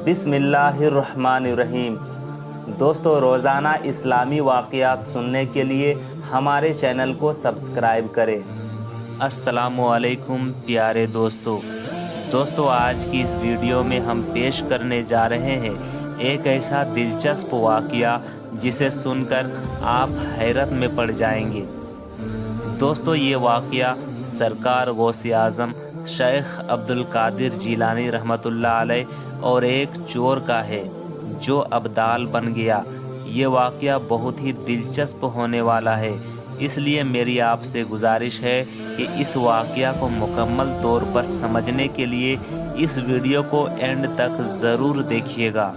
बिस्मिल्लाहिर्रहमानिर्रहीम। दोस्तों, रोज़ाना इस्लामी वाक़यात सुनने के लिए हमारे चैनल को सब्सक्राइब करें। अस्सलामु अलैकुम प्यारे दोस्तों, आज की इस वीडियो में हम पेश करने जा रहे हैं एक ऐसा दिलचस्प वाक़या जिसे सुनकर आप हैरत में पड़ जाएंगे। दोस्तों, ये वाक़या सरकार गौसे आज़म शेख अब्दुल कादिर जीलानी रहमतुल्लाह अलैह और एक चोर का है जो अब्दाल बन गया। ये वाक़या बहुत ही दिलचस्प होने वाला है, इसलिए मेरी आपसे गुजारिश है कि इस वाक़या को मुकम्मल तौर पर समझने के लिए इस वीडियो को एंड तक ज़रूर देखिएगा।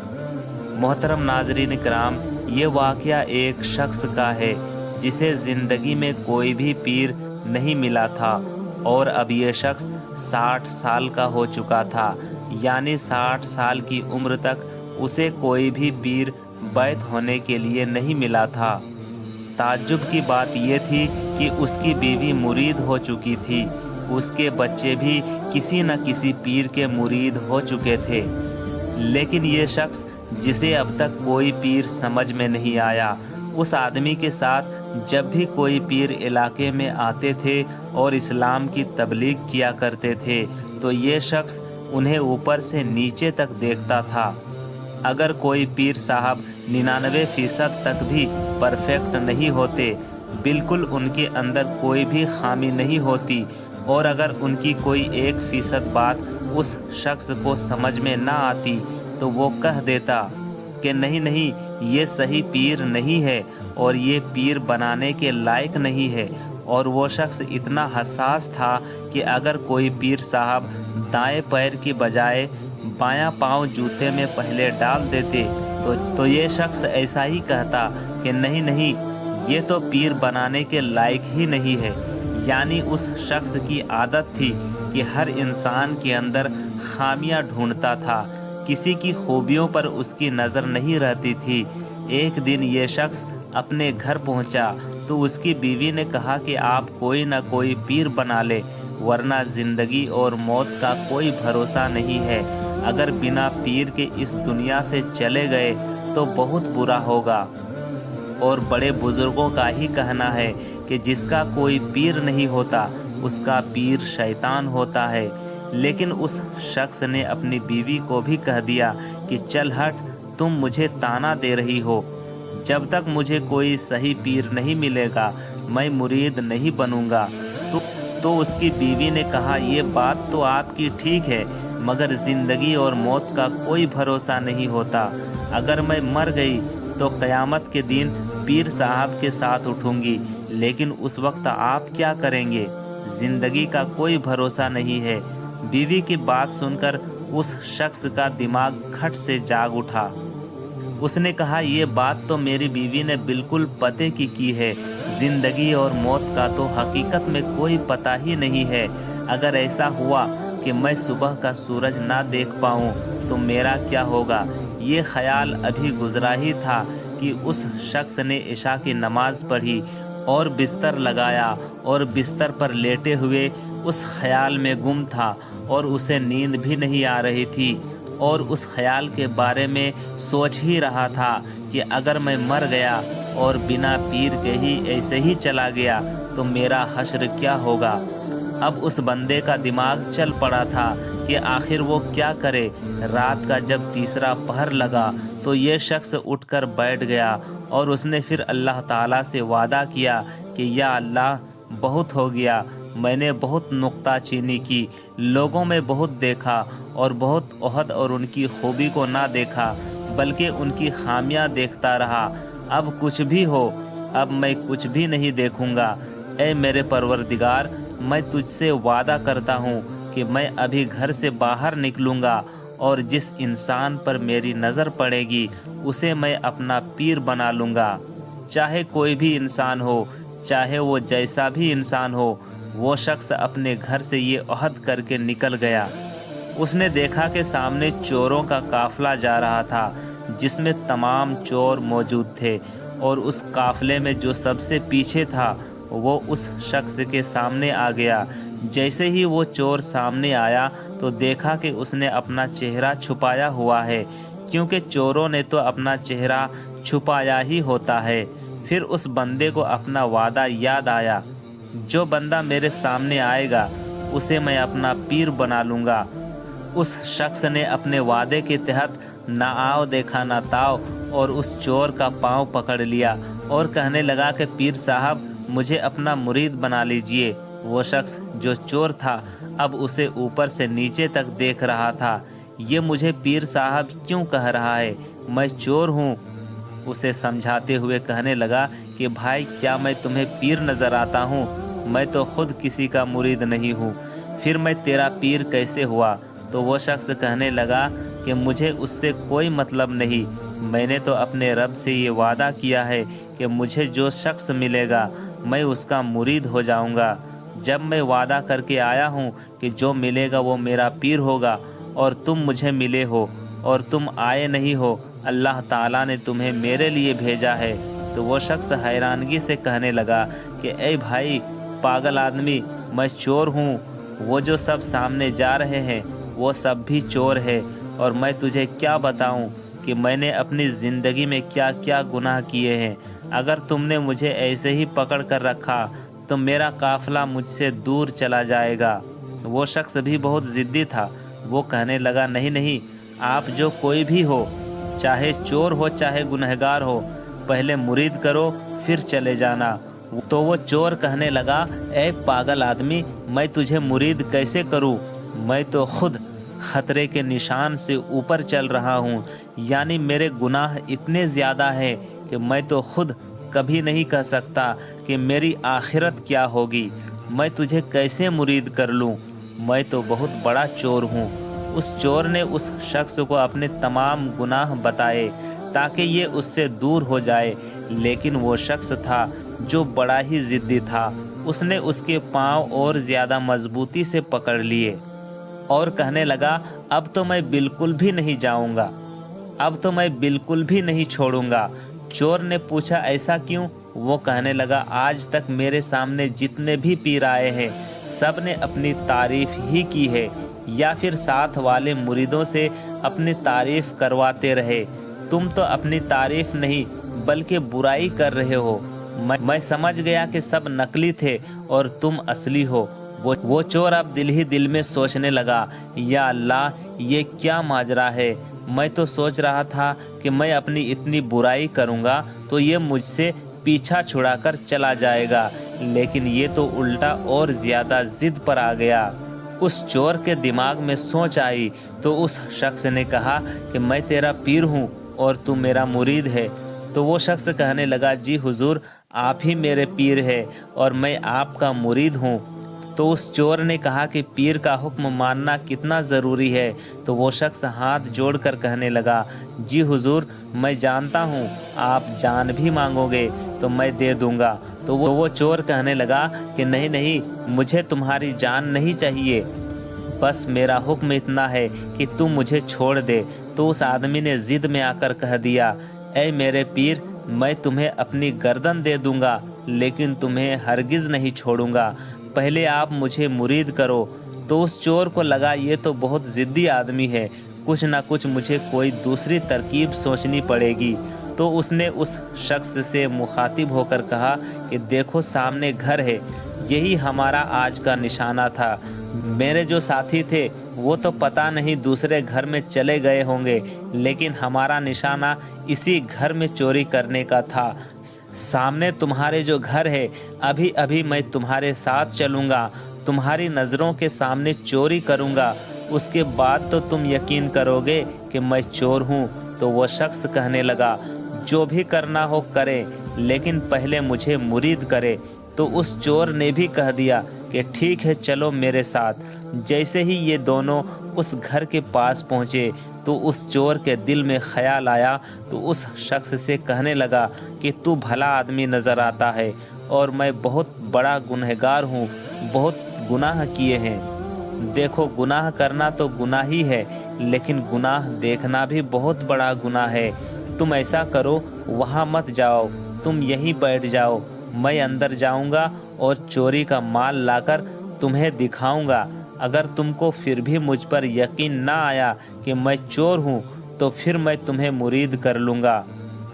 मोहतरम नाज़रीन किराम, ये वाक़या एक शख्स का है जिसे ज़िंदगी में कोई भी पीर नहीं मिला था और अब ये शख्स 60 साल का हो चुका था, यानी 60 साल की उम्र तक उसे कोई भी पीर बैत होने के लिए नहीं मिला था। ताज्जुब की बात ये थी कि उसकी बीवी मुरीद हो चुकी थी, उसके बच्चे भी किसी न किसी पीर के मुरीद हो चुके थे, लेकिन ये शख्स जिसे अब तक कोई पीर समझ में नहीं आया, उस आदमी के साथ जब भी कोई पीर इलाके में आते थे और इस्लाम की तबलीग किया करते थे तो ये शख्स उन्हें ऊपर से नीचे तक देखता था। अगर कोई पीर साहब 99% तक भी परफेक्ट नहीं होते, बिल्कुल उनके अंदर कोई भी खामी नहीं होती, और अगर उनकी कोई 1% बात उस शख्स को समझ में ना आती तो वो कह देता कि नहीं, ये सही पीर नहीं है और ये पीर बनाने के लायक नहीं है। और वो शख्स इतना हसास था कि अगर कोई पीर साहब दाएं पैर की बजाय बायां पांव जूते में पहले डाल देते तो ये शख्स ऐसा ही कहता कि नहीं, ये तो पीर बनाने के लायक ही नहीं है। यानी उस शख्स की आदत थी कि हर इंसान के अंदर खामियां ढूंढता था, किसी की खूबियों पर उसकी नज़र नहीं रहती थी। एक दिन ये शख्स अपने घर पहुंचा तो उसकी बीवी ने कहा कि आप कोई ना कोई पीर बना ले, वरना ज़िंदगी और मौत का कोई भरोसा नहीं है। अगर बिना पीर के इस दुनिया से चले गए तो बहुत बुरा होगा। और बड़े बुज़ुर्गों का ही कहना है कि जिसका कोई पीर नहीं होता उसका पीर शैतान होता है। लेकिन उस शख्स ने अपनी बीवी को भी कह दिया कि चल हट, तुम मुझे ताना दे रही हो, जब तक मुझे कोई सही पीर नहीं मिलेगा मैं मुरीद नहीं बनूंगा। तो उसकी बीवी ने कहा, ये बात तो आपकी ठीक है, मगर ज़िंदगी और मौत का कोई भरोसा नहीं होता। अगर मैं मर गई तो क़यामत के दिन पीर साहब के साथ उठूंगी, लेकिन उस वक्त आप क्या करेंगे? ज़िंदगी का कोई भरोसा नहीं है। बीवी की बात सुनकर उस शख्स का दिमाग खट से जाग उठा। उसने कहा, ये बात तो मेरी बीवी ने बिल्कुल पते की है। ज़िंदगी और मौत का तो हकीकत में कोई पता ही नहीं है। अगर ऐसा हुआ कि मैं सुबह का सूरज ना देख पाऊँ तो मेरा क्या होगा? ये ख्याल अभी गुजरा ही था कि उस शख्स ने इशा की नमाज़ पढ़ी और बिस्तर लगाया और बिस्तर पर लेटे हुए उस ख्याल में गुम था और उसे नींद भी नहीं आ रही थी, और उस ख्याल के बारे में सोच ही रहा था कि अगर मैं मर गया और बिना पीर के ही ऐसे ही चला गया तो मेरा हश्र क्या होगा। अब उस बंदे का दिमाग चल पड़ा था कि आखिर वो क्या करे। रात का जब तीसरा पहर लगा तो ये शख्स उठकर बैठ गया और उसने फिर अल्लाह ताला से वादा किया कि या अल्लाह, बहुत हो गया, मैंने बहुत नुक्ताचीनी की, लोगों में बहुत देखा और बहुत ओहद और उनकी खूबी को ना देखा बल्कि उनकी खामियां देखता रहा। अब कुछ भी हो, अब मैं कुछ भी नहीं देखूंगा। ऐ मेरे परवरदिगार, मैं तुझसे वादा करता हूँ कि मैं अभी घर से बाहर निकलूँगा और जिस इंसान पर मेरी नज़र पड़ेगी उसे मैं अपना पीर बना लूँगा, चाहे कोई भी इंसान हो, चाहे वो जैसा भी इंसान हो। वो शख्स अपने घर से ये अहद करके निकल गया। उसने देखा कि सामने चोरों का काफ़िला जा रहा था जिसमें तमाम चोर मौजूद थे, और उस काफ़िले में जो सबसे पीछे था वो उस शख्स के सामने आ गया जैसे ही वो चोर सामने आया तो देखा कि उसने अपना चेहरा छुपाया हुआ है, क्योंकि चोरों ने तो अपना चेहरा छुपाया ही होता है। फिर उस बंदे को अपना वादा याद आया, जो बंदा मेरे सामने आएगा उसे मैं अपना पीर बना लूँगा। उस शख्स ने अपने वादे के तहत ना आओ देखा ना ताओ और उस चोर का पाँव पकड़ लिया और कहने लगा कि पीर साहब मुझे अपना मुरीद बना लीजिए। वो शख्स जो चोर था अब उसे ऊपर से नीचे तक देख रहा था। ये मुझे पीर साहब क्यों कह रहा है, मैं चोर हूँ। उसे समझाते हुए कहने लगा कि भाई क्या मैं तुम्हें पीर नज़र आता हूँ, मैं तो खुद किसी का मुरीद नहीं हूँ, फिर मैं तेरा पीर कैसे हुआ। तो वो शख्स कहने लगा कि मुझे उससे कोई मतलब नहीं, मैंने तो अपने रब से ये वादा किया है कि मुझे जो शख्स मिलेगा मैं उसका मुरीद हो जाऊंगा। जब मैं वादा करके आया हूँ कि जो मिलेगा वो मेरा पीर होगा और तुम मुझे मिले हो और तुम आए नहीं हो, अल्लाह ताला ने तुम्हें मेरे लिए भेजा है। तो वो शख्स हैरानगी से कहने लगा कि ए भाई पागल आदमी, मैं चोर हूँ, वो जो सब सामने जा रहे हैं वो सब भी चोर है, और मैं तुझे क्या बताऊं कि मैंने अपनी ज़िंदगी में क्या क्या गुनाह किए हैं। अगर तुमने मुझे ऐसे ही पकड़ कर रखा तो मेरा काफ़िला मुझसे दूर चला जाएगा। वो शख्स भी बहुत ज़िद्दी था, वो कहने लगा नहीं नहीं, आप जो कोई भी हो, चाहे चोर हो चाहे गुनहगार हो, पहले मुरीद करो फिर चले जाना। तो वो चोर कहने लगा ए पागल आदमी, मैं तुझे मुरीद कैसे करूं, मैं तो खुद ख़तरे के निशान से ऊपर चल रहा हूँ, यानी मेरे गुनाह इतने ज़्यादा हैं कि मैं तो खुद कभी नहीं कह सकता कि मेरी आखिरत क्या होगी, मैं तुझे कैसे मुरीद कर लूँ, मैं तो बहुत बड़ा चोर हूँ। उस चोर ने उस शख्स को अपने तमाम गुनाह बताए ताकि ये उससे दूर हो जाए, लेकिन वो शख्स था जो बड़ा ही ज़िद्दी था, उसने उसके पाँव और ज़्यादा मजबूती से पकड़ लिए और कहने लगा अब तो मैं बिल्कुल भी नहीं जाऊंगा, अब तो मैं बिल्कुल भी नहीं छोड़ूंगा। चोर ने पूछा ऐसा क्यों? वो कहने लगा आज तक मेरे सामने जितने भी पीर आए हैं सब ने अपनी तारीफ ही की है, या फिर साथ वाले मुरीदों से अपनी तारीफ करवाते रहे, तुम तो अपनी तारीफ नहीं बल्कि बुराई कर रहे हो। मैं समझ गया कि सब नकली थे और तुम असली हो। वो चोर अब दिल ही दिल में सोचने लगा, या अल्लाह ये क्या माजरा है, मैं तो सोच रहा था कि मैं अपनी इतनी बुराई करूँगा तो ये मुझसे पीछा छुड़ाकर चला जाएगा, लेकिन ये तो उल्टा और ज़्यादा ज़िद पर आ गया। उस चोर के दिमाग में सोच आई तो उस शख्स ने कहा कि मैं तेरा पीर हूँ और तू मेरा मुरीद है। तो वो शख्स कहने लगा जी हुजूर, आप ही मेरे पीर है और मैं आपका मुरीद हूँ। तो उस चोर ने कहा कि पीर का हुक्म मानना कितना ज़रूरी है। तो वो शख्स हाथ जोड़कर कहने लगा जी हुजूर, मैं जानता हूँ आप जान भी मांगोगे तो मैं दे दूँगा। तो वो चोर कहने लगा कि नहीं नहीं, मुझे तुम्हारी जान नहीं चाहिए, बस मेरा हुक्म इतना है कि तुम मुझे छोड़ दे। तो उस आदमी ने ज़िद में आकर कह दिया ऐ मेरे पीर, मैं तुम्हें अपनी गर्दन दे दूँगा लेकिन तुम्हें हरगिज़ नहीं छोड़ूंगा, पहले आप मुझे मुरीद करो। तो उस चोर को लगा ये तो बहुत ज़िद्दी आदमी है, कुछ ना कुछ मुझे कोई दूसरी तरकीब सोचनी पड़ेगी। तो उसने उस शख्स से मुखातिब होकर कहा कि देखो सामने घर है, यही हमारा आज का निशाना था। मेरे जो साथी थे वो तो पता नहीं दूसरे घर में चले गए होंगे, लेकिन हमारा निशाना इसी घर में चोरी करने का था। सामने तुम्हारे जो घर है, अभी अभी मैं तुम्हारे साथ चलूँगा, तुम्हारी नज़रों के सामने चोरी करूँगा, उसके बाद तो तुम यकीन करोगे कि मैं चोर हूँ। तो वो शख्स कहने लगा जो भी करना हो करे, लेकिन पहले मुझे मुरीद करे। तो उस चोर ने भी कह दिया कि ठीक है चलो मेरे साथ। जैसे ही ये दोनों उस घर के पास पहुँचे तो उस चोर के दिल में ख्याल आया, तो उस शख्स से कहने लगा कि तू भला आदमी नज़र आता है और मैं बहुत बड़ा गुनहगार हूँ, बहुत गुनाह किए हैं। देखो गुनाह करना तो गुनाह ही है, लेकिन गुनाह देखना भी बहुत बड़ा गुनाह है। तुम ऐसा करो, वहाँ मत जाओ, तुम यहीं बैठ जाओ, मैं अंदर जाऊंगा और चोरी का माल लाकर तुम्हें दिखाऊंगा। अगर तुमको फिर भी मुझ पर यकीन ना आया कि मैं चोर हूँ तो फिर मैं तुम्हें मुरीद कर लूँगा।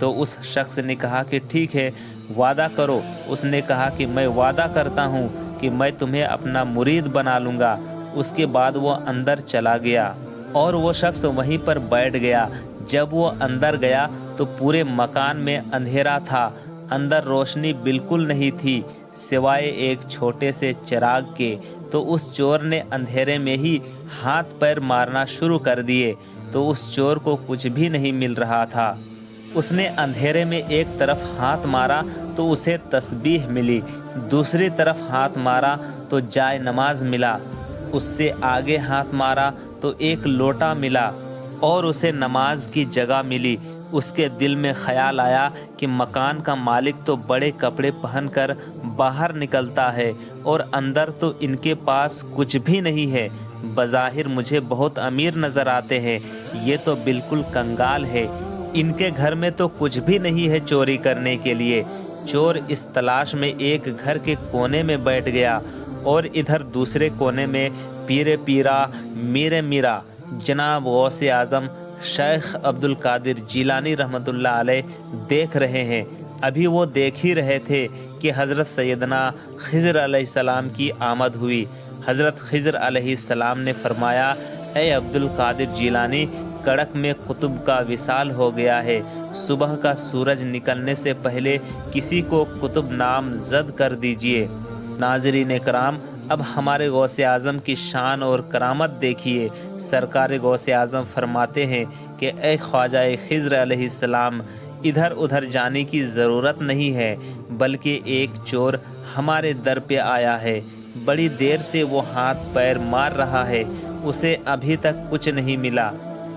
तो उस शख्स ने कहा कि ठीक है, वादा करो। उसने कहा कि मैं वादा करता हूँ कि मैं तुम्हें अपना मुरीद बना लूँगा। उसके बाद वो अंदर चला गया और वो शख्स वहीं पर बैठ गया। जब वो अंदर गया तो पूरे मकान में अंधेरा था। अंदर रोशनी बिल्कुल नहीं थी सिवाय एक छोटे से चिराग के। तो उस चोर ने अंधेरे में ही हाथ पैर मारना शुरू कर दिए। तो उस चोर को कुछ भी नहीं मिल रहा था। उसने अंधेरे में एक तरफ हाथ मारा तो उसे तस्बीह मिली, दूसरी तरफ हाथ मारा तो जाय नमाज मिला, उससे आगे हाथ मारा तो एक लोटा मिला और उसे नमाज की जगह मिली। उसके दिल में ख्याल आया कि मकान का मालिक तो बड़े कपड़े पहनकर बाहर निकलता है और अंदर तो इनके पास कुछ भी नहीं है। बज़ाहिर मुझे बहुत अमीर नज़र आते हैं, ये तो बिल्कुल कंगाल है। इनके घर में तो कुछ भी नहीं है चोरी करने के लिए। चोर इस तलाश में एक घर के कोने में बैठ गया और इधर दूसरे कोने में पीरे पीरा मीरे मीरा जनाब गौसे आज़म शेख अब्दुल कादिर जीलानी रहमतुल्लाह अलैह देख रहे हैं। अभी वो देख ही रहे थे कि हज़रत सैयदना खिज़र अलैहिस्सलाम की आमद हुई। हज़रत खिज़र अलैहिस्सलाम ने फरमाया, ए अब्दुल कादिर जीलानी, कड़क में कुतुब का विसाल हो गया है। सुबह का सूरज निकलने से पहले किसी को कुतुब नाम जद कर दीजिए। नाज़रीन कराम, अब हमारे गौसे आज़म की शान और करामत देखिए। सरकार गौसे आज़म फरमाते हैं कि ए ख्वाजा खिज़र अलैहिस्सलाम, इधर उधर जाने की ज़रूरत नहीं है, बल्कि एक चोर हमारे दर पे आया है। बड़ी देर से वो हाथ पैर मार रहा है, उसे अभी तक कुछ नहीं मिला।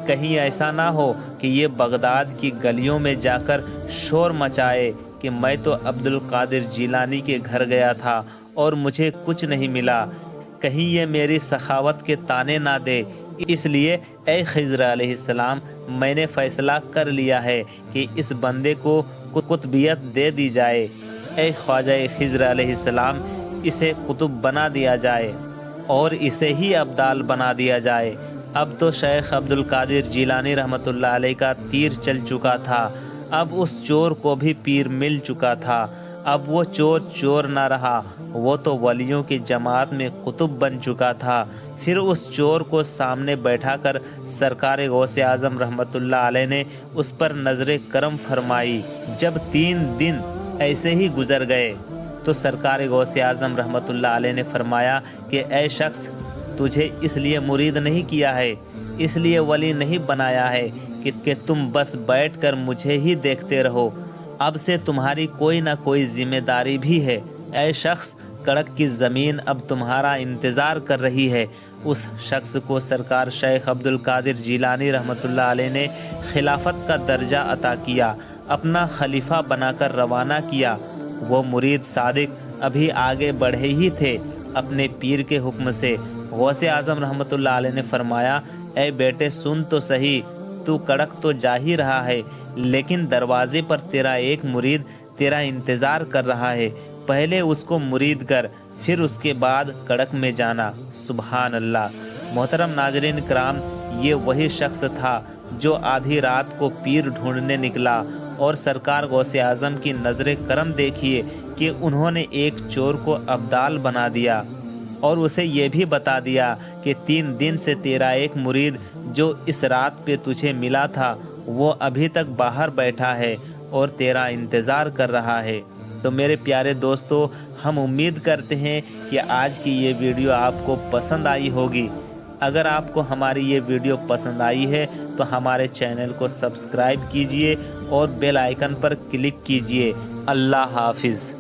कहीं ऐसा ना हो कि ये बगदाद की गलियों में जाकर शोर मचाए कि मैं तो अब्दुल कादिर जीलानी के घर गया था और मुझे कुछ नहीं मिला। कहीं ये मेरी सखावत के ताने ना दे। इसलिए ए खिज़र अलैहिस्सलाम, मैंने फ़ैसला कर लिया है कि इस बंदे को कुतुबियत दे दी जाए। ए ख्वाजा खिज़र अलैहिस्सलाम, इसे कुतुब बना दिया जाए और इसे ही अब्दाल बना दिया जाए। अब तो शेख अब्दुल कादिर जीलानी रहमतुल्लाह अलैह का तीर चल चुका था। अब उस चोर को भी पीर मिल चुका था। अब वो चोर चोर ना रहा, वो तो वलियों की जमात में कुतुब बन चुका था। फिर उस चोर को सामने बैठाकर सरकार गौसे आज़म रहमतुल्लाह अलैह ने उस पर नज़र करम फरमाई। जब 3 दिन ऐसे ही गुजर गए तो सरकार गौसे आज़म रहमतुल्लाह अलैह ने फरमाया कि ऐ शख्स, तुझे इसलिए मुरीद नहीं किया है, इसलिए वली नहीं बनाया है कि तुम बस बैठकर मुझे ही देखते रहो। अब से तुम्हारी कोई ना कोई जिम्मेदारी भी है। ऐ शख्स, कड़क की ज़मीन अब तुम्हारा इंतज़ार कर रही है। उस शख्स को सरकार शेख अब्दुल कादिर जीलानी रहमतुल्लाह अलैह ने खिलाफत का दर्जा अता किया, अपना खलीफा बनाकर रवाना किया। वो मुरीद सादिक अभी आगे बढ़े ही थे अपने पीर के हुक्म से। गौसे आज़म रहमतुल्लाह अलैह ने फरमाया, ऐ बेटे सुन तो सही, तू कड़क तो जा ही रहा है, लेकिन दरवाजे पर तेरा एक मुरीद तेरा इंतज़ार कर रहा है। पहले उसको मुरीद कर, फिर उसके बाद कड़क में जाना। सुबहान अल्लाह। मोहतरम नाज़रीन कराम, ये वही शख्स था जो आधी रात को पीर ढूंढने निकला और सरकार गौसे आज़म की नज़र करम देखिए कि उन्होंने एक चोर को अब्दाल बना दिया और उसे ये भी बता दिया कि 3 दिन से तेरा एक मुरीद जो इस रात पे तुझे मिला था वो अभी तक बाहर बैठा है और तेरा इंतज़ार कर रहा है। तो मेरे प्यारे दोस्तों, हम उम्मीद करते हैं कि आज की ये वीडियो आपको पसंद आई होगी। अगर आपको हमारी ये वीडियो पसंद आई है तो हमारे चैनल को सब्सक्राइब कीजिए और बेल आइकन पर क्लिक कीजिए। अल्लाह हाफिज़।